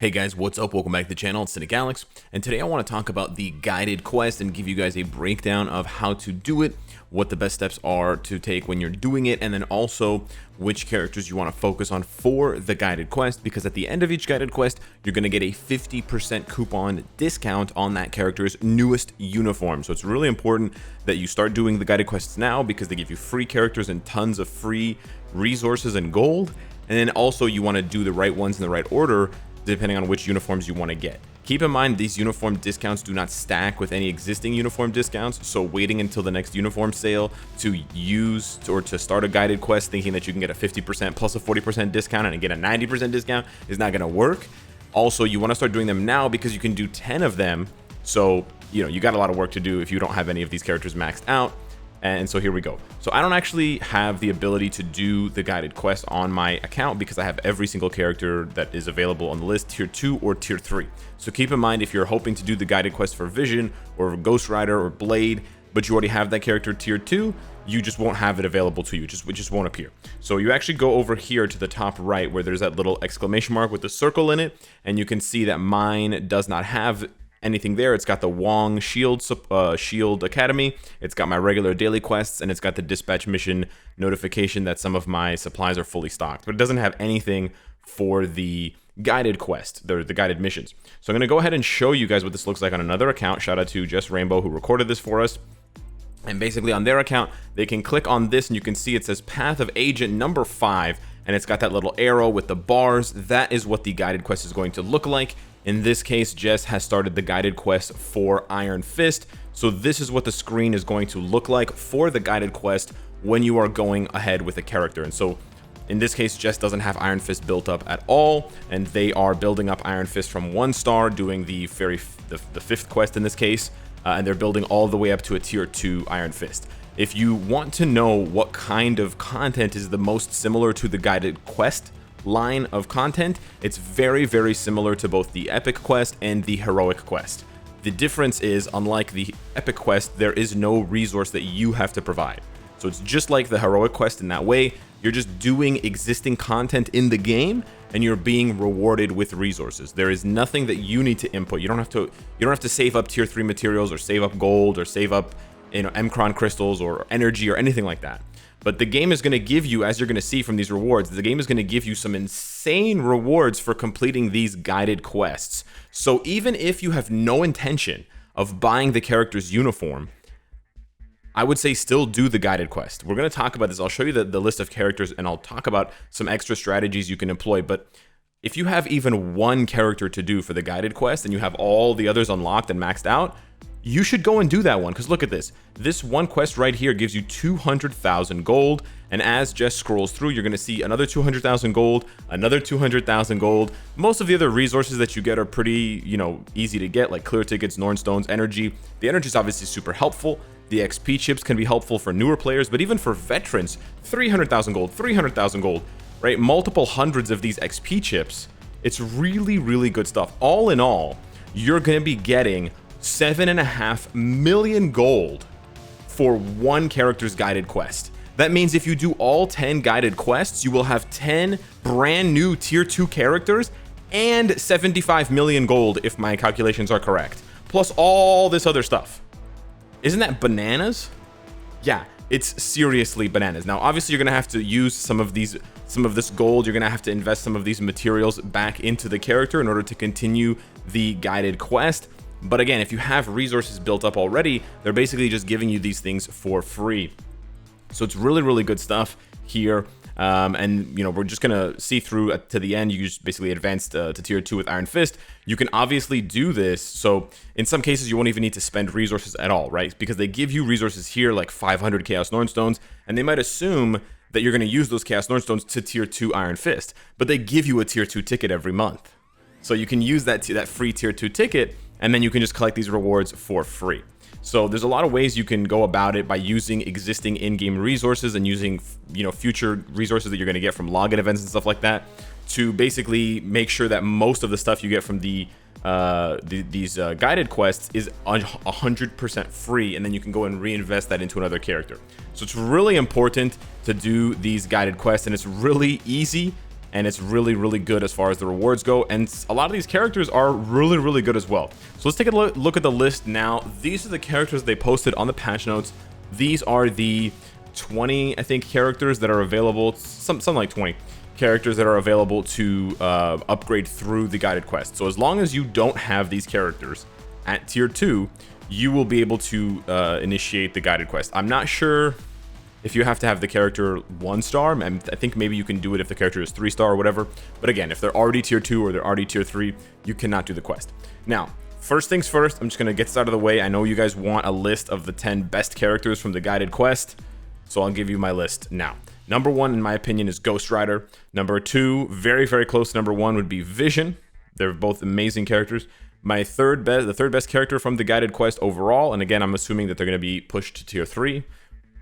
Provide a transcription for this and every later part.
Hey guys, what's up? Welcome back to the channel. It's Cynicalex, and today I want to talk about the guided quest and give you guys a breakdown of how to do it, what the best steps are to take when you're doing it, and then also which characters you want to focus on for the guided quest, because at the end of each guided quest, you're going to get a 50% coupon discount on that character's newest uniform. So it's really important that you start doing the guided quests now because they give you free characters and tons of free resources and gold. And then also you want to do the right ones in the right order depending on which uniforms you want to get. Keep in mind these uniform discounts do not stack with any existing uniform discounts, so waiting until the next uniform sale to use or to start a guided quest thinking that you can get a 50% plus a 40% discount and get a 90% discount is not going to work. Also, you want to start doing them now because you can do 10 of them, so you got a lot of work to do if you don't have any of these characters maxed out. And so here we go. So I don't actually have the ability to do the guided quest on my account because I have every single character that is available on the list, tier 2 or tier 3. So keep in mind, if you're hoping to do the guided quest for Vision or Ghost Rider or Blade, but you already have that character tier 2, you just won't have it available to you. It just won't appear. So you actually go over here to the top right where there's that little exclamation mark with the circle in it, and you can see that mine does not have anything there. It's got the Wong Shield Academy, it's got my regular daily quests, and it's got the dispatch mission notification that some of my supplies are fully stocked, but it doesn't have anything for the guided quest, the guided missions. So I'm going to go ahead and show you guys what this looks like on another account. Shout out to Jess Rainbow who recorded this for us. And basically on their account, they can click on this and you can see it says Path of Agent number 5, and it's got that little arrow with the bars. That is what the guided quest is going to look like. In this case, Jess has started the guided quest for Iron Fist. So this is what the screen is going to look like for the guided quest when you are going ahead with a character. And so in this case, Jess doesn't have Iron Fist built up at all, and they are building up Iron Fist from 1 star, doing the 5th quest in this case, and they're building all the way up to a tier 2 Iron Fist. If you want to know what kind of content is the most similar to the guided quest line of content, it's very, very similar to both the epic quest and the heroic quest. The difference is, unlike the epic quest, there is no resource that you have to provide. So it's just like the heroic quest in that way. You're just doing existing content in the game and you're being rewarded with resources. There is nothing that you need to input. You don't have to save up tier 3 materials or save up gold or save up Mcron crystals or energy or anything like that. But the game is going to give you, as you're going to see from these rewards, the game is going to give you some insane rewards for completing these guided quests. So even if you have no intention of buying the character's uniform, I would say still do the guided quest. We're going to talk about this. I'll show you the list of characters and I'll talk about some extra strategies you can employ. But if you have even one character to do for the guided quest and you have all the others unlocked and maxed out, you should go and do that one, because look at this. This one quest right here gives you 200,000 gold, and as Jess scrolls through, you're going to see another 200,000 gold, another 200,000 gold. Most of the other resources that you get are pretty, easy to get, like clear tickets, Norn Stones, energy. The energy is obviously super helpful. The XP chips can be helpful for newer players, but even for veterans, 300,000 gold, 300,000 gold, right? Multiple hundreds of these XP chips. It's really, really good stuff. All in all, you're going to be getting 7.5 million gold for one character's guided quest. That means if you do all 10 guided quests, you will have 10 brand new tier 2 characters and 75 million gold if my calculations are correct, plus all this other stuff. Isn't that bananas? Yeah, it's seriously bananas. Now, obviously, you're gonna have to use some of this gold. You're gonna have to invest some of these materials back into the character in order to continue the guided quest. But again, if you have resources built up already, they're basically just giving you these things for free. So it's really, really good stuff here. And we're just gonna see through to the end. You just basically advance to tier 2 with Iron Fist. You can obviously do this. So in some cases, you won't even need to spend resources at all, right? Because they give you resources here like 500 Chaos Norn Stones, and they might assume that you're gonna use those Chaos Norn Stones to tier 2 Iron Fist, but they give you a tier 2 ticket every month. So you can use that free tier 2 ticket, and then you can just collect these rewards for free. So there's a lot of ways you can go about it by using existing in-game resources and using future resources that you're going to get from login events and stuff like that to basically make sure that most of the stuff you get from these guided quests is 100% free, and then you can go and reinvest that into another character. So it's really important to do these guided quests, and it's really easy and it's really good as far as the rewards go, and a lot of these characters are really good as well. So let's take a look at the list now. These are the characters they posted on the patch notes. These are the 20, I think, characters that are available, something like 20 characters that are available to upgrade through the guided quest. So as long as you don't have these characters at tier 2, you will be able to initiate the guided quest. I'm not sure if you have to have the character 1-star. I think maybe you can do it if the character is 3-star or whatever. But again, if they're already tier 2 or they're already tier 3, you cannot do the quest. Now, first things first, I'm just going to get this out of the way. I know you guys want a list of the 10 best characters from the guided quest, so I'll give you my list now. Number 1, in my opinion, is Ghost Rider. Number 2, very close to number 1, would be Vision. They're both amazing characters. The third best character from the guided quest overall, and again, I'm assuming that they're going to be pushed to tier 3.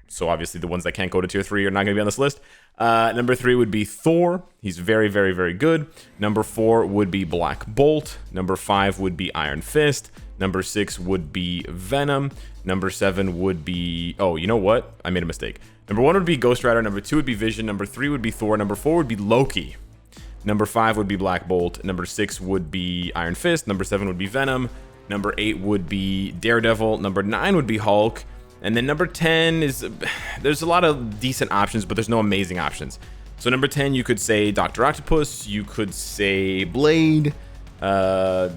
So obviously the ones that can't go to tier 3 are not going to be on this list. Number 3 would be Thor. He's very good. Number 4 would be Black Bolt. Number 5 would be Iron Fist. Number 6 would be Venom. Number 7 would be... Oh, you know what? I made a mistake. Number 1 would be Ghost Rider. Number 2 would be Vision. Number 3 would be Thor. Number 4 would be Loki. Number 5 would be Black Bolt. Number 6 would be Iron Fist. Number 7 would be Venom. Number 8 would be Daredevil. Number 9 would be Hulk. And then number 10 is, there's a lot of decent options, but there's no amazing options. So number 10, you could say Dr. Octopus, you could say Blade, you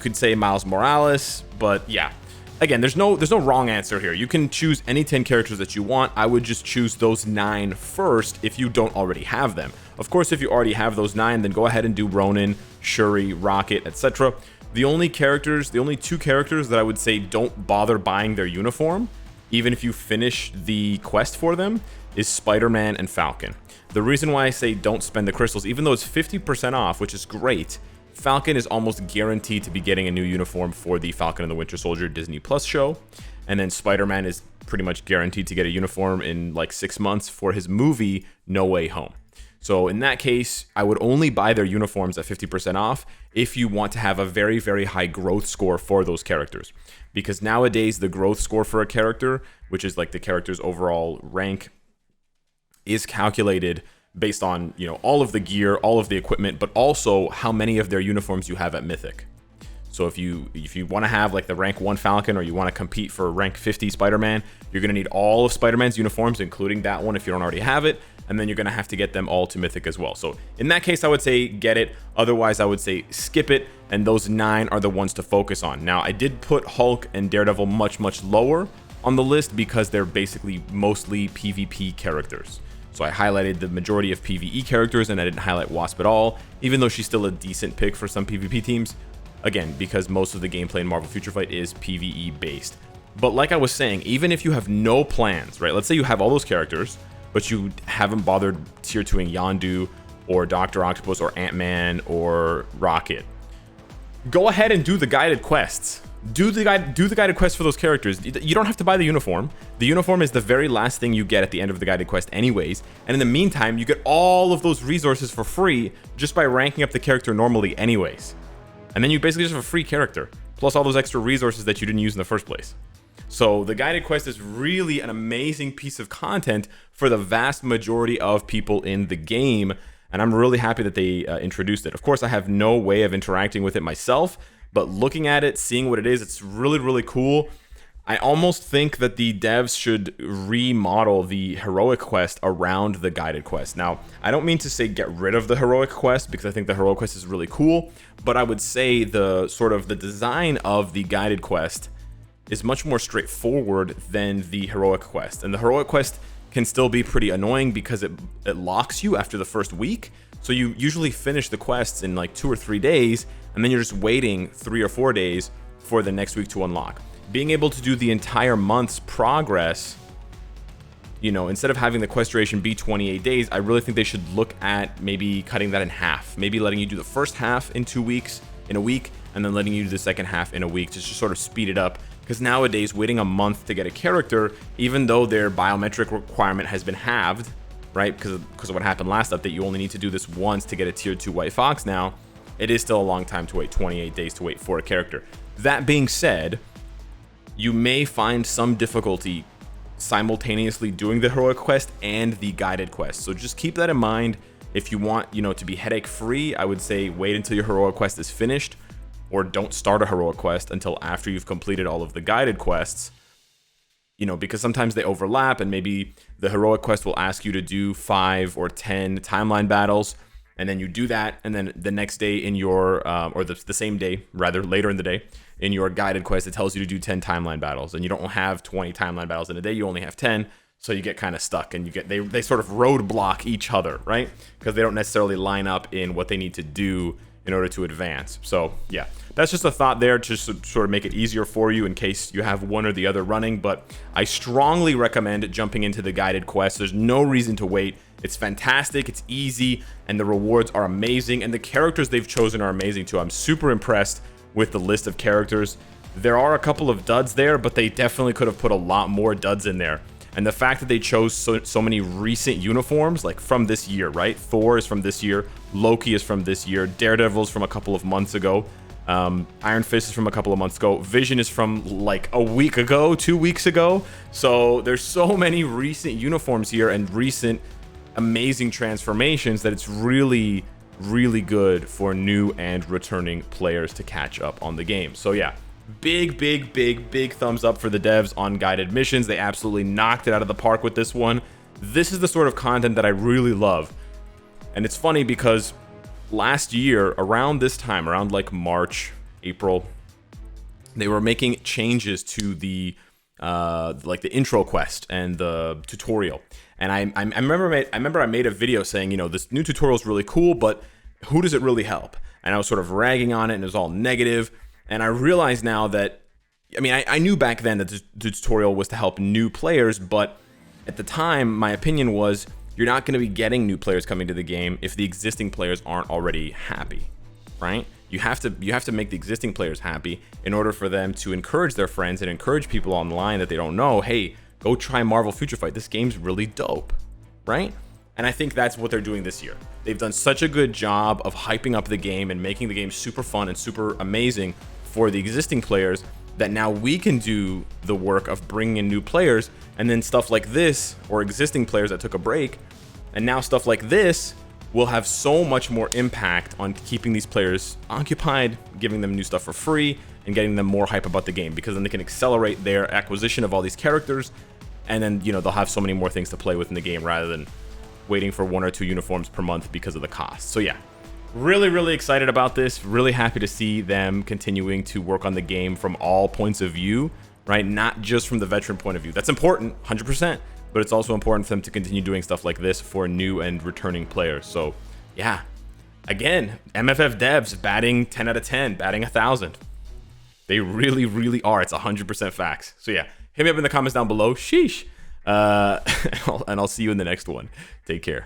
could say Miles Morales, but yeah. Again, there's no wrong answer here. You can choose any 10 characters that you want. I would just choose those 9 first if you don't already have them. Of course, if you already have those 9, then go ahead and do Ronin, Shuri, Rocket, etc. The only 2 characters that I would say don't bother buying their uniform, even if you finish the quest for them, is Spider-Man and Falcon. The reason why I say don't spend the crystals, even though it's 50% off, which is great, Falcon is almost guaranteed to be getting a new uniform for the Falcon and the Winter Soldier Disney Plus show. And then Spider-Man is pretty much guaranteed to get a uniform in like 6 months for his movie, No Way Home. So in that case, I would only buy their uniforms at 50% off if you want to have a very high growth score for those characters. Because nowadays, the growth score for a character, which is like the character's overall rank, is calculated based on, you know, all of the gear, all of the equipment, but also how many of their uniforms you have at Mythic. So if you want to have like the rank 1 Falcon, or you want to compete for rank 50 Spider-Man, you're going to need all of Spider-Man's uniforms, including that one if you don't already have it. And then you're going to have to get them all to Mythic as well. So in that case, I would say get it. Otherwise, I would say skip it. And those 9 are the ones to focus on. Now, I did put Hulk and Daredevil much lower on the list because they're basically mostly PvP characters. So I highlighted the majority of PvE characters, and I didn't highlight Wasp at all, even though she's still a decent pick for some PvP teams. Again, because most of the gameplay in Marvel Future Fight is PvE based. But like I was saying, even if you have no plans, right? Let's say you have all those characters, but you haven't bothered tier 2ing Yondu or Dr. Octopus or Ant-Man or Rocket. Go ahead and do the guided quests. Do the guided quest for those characters. You don't have to buy the uniform. The uniform is the very last thing you get at the end of the guided quest anyways. And in the meantime, you get all of those resources for free just by ranking up the character normally anyways. And then you basically just have a free character, plus all those extra resources that you didn't use in the first place. So the guided quest is really an amazing piece of content for the vast majority of people in the game, and I'm really happy that they introduced it. Of course, I have no way of interacting with it myself, but looking at it, seeing what it is, it's really cool. I almost think that the devs should remodel the heroic quest around the guided quest. Now, I don't mean to say get rid of the heroic quest, because I think the heroic quest is really cool, but I would say the design of the guided quest is much more straightforward than the heroic quest. And the heroic quest can still be pretty annoying because it locks you after the first week. So you usually finish the quests in like 2 or 3 days, and then you're just waiting 3 or 4 days for the next week to unlock. Being able to do the entire month's progress, you know, instead of having the quest duration be 28 days, I really think they should look at maybe cutting that in half. Maybe letting you do the first half in 2 weeks, in a week, and then letting you do the second half in a week, just to sort of speed it up. Because nowadays, waiting a month to get a character, even though their biometric requirement has been halved, right? Because of what happened last update, you only need to do this once to get a tier 2 White Fox now. It is still a long time to wait, 28 days to wait for a character. That being said, you may find some difficulty simultaneously doing the heroic quest and the guided quest. So just keep that in mind. If you want, to be headache free, I would say wait until your heroic quest is finished, or don't start a heroic quest until after you've completed all of the guided quests. Because sometimes they overlap, and maybe the heroic quest will ask you to do 5 or 10 timeline battles, and then you do that, and then the next day in your, or the same day, rather, later in the day, in your guided quest, it tells you to do 10 timeline battles, and you don't have 20 timeline battles in a day, you only have 10, so you get kind of stuck, and they sort of roadblock each other, right? Because they don't necessarily line up in what they need to do in order to advance. So yeah, that's just a thought there, just to sort of make it easier for you in case you have one or the other running. But I strongly recommend jumping into the guided quest. There's no reason to wait. It's fantastic, it's easy, and the rewards are amazing, and the characters they've chosen are amazing too. I'm super impressed with the list of characters. There are a couple of duds there, but they definitely could have put a lot more duds in there. And the fact that they chose so many recent uniforms, like from this year, right? Thor is from this year, Loki is from this year, Daredevil's from a couple of months ago, Iron Fist is from a couple of months ago, Vision is from like a week ago, 2 weeks ago. So there's so many recent uniforms here and recent amazing transformations that it's really, really good for new and returning players to catch up on the game. So yeah, big thumbs up for the devs on guided missions. They absolutely knocked it out of the park with this one. This is the sort of content that I really love. And it's funny because last year, around this time, around like March, April, they were making changes to the like the intro quest and the tutorial. And I remember I made a video saying, this new tutorial is really cool, but who does it really help? And I was sort of ragging on it, and it was all negative. And I realize now that, I knew back then that the tutorial was to help new players, but at the time, my opinion was you're not going to be getting new players coming to the game if the existing players aren't already happy, right? You have to make the existing players happy in order for them to encourage their friends and encourage people online that they don't know, hey, go try Marvel Future Fight. This game's really dope, right? And I think that's what they're doing this year. They've done such a good job of hyping up the game and making the game super fun and super amazing for the existing players that now we can do the work of bringing in new players, and then stuff like this, or existing players that took a break, and now stuff like this will have so much more impact on keeping these players occupied, giving them new stuff for free, and getting them more hype about the game, because then they can accelerate their acquisition of all these characters, and then they'll have so many more things to play with in the game rather than waiting for 1 or 2 uniforms per month because of the cost. So yeah, really excited about this. Really happy to see them continuing to work on the game from all points of view, right? Not just from the veteran point of view. That's important, 100%, but it's also important for them to continue doing stuff like this for new and returning players. So yeah, again, MFF devs batting 10 out of 10, batting 1,000. They really are. It's 100% facts. So yeah, hit me up in the comments down below. Sheesh. And I'll see you in the next one. Take care.